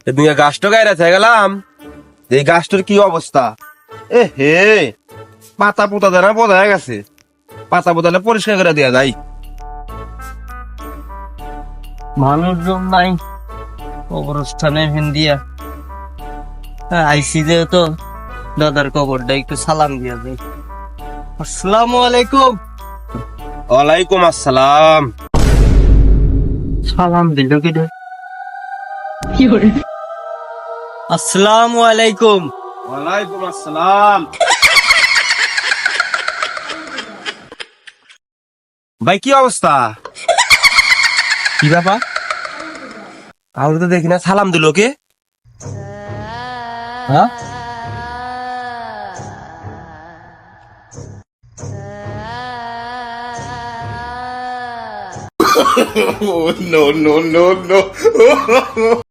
তুমি গাছটা গায়ে রেখে গেলাম, এই গাছটার কি অবস্থা! এ হে, পাতা পোতা দেনা বোঝা গেছে, পাতা পোতালে পরিষ্কার করে দেওয়া যায়। মানুষজন নাই কবরস্থানে হিন্দিয়া আইসি যেহেতু দাদার কবরটা একটু সালাম দিয়া যাই। আসসালামু আলাইকুম। ওয়ালাইকুম আসসালাম। সালাম দিল কি রে? আসসালামু আলাইকুম। ওয়ালাইকুম আসসালাম। ভাই কি অবস্থা? কি ব্যাপার? কাউকে তো দেখি না, সালাম দিল কে? হ্যাঁ, Oh, no, no, no, no.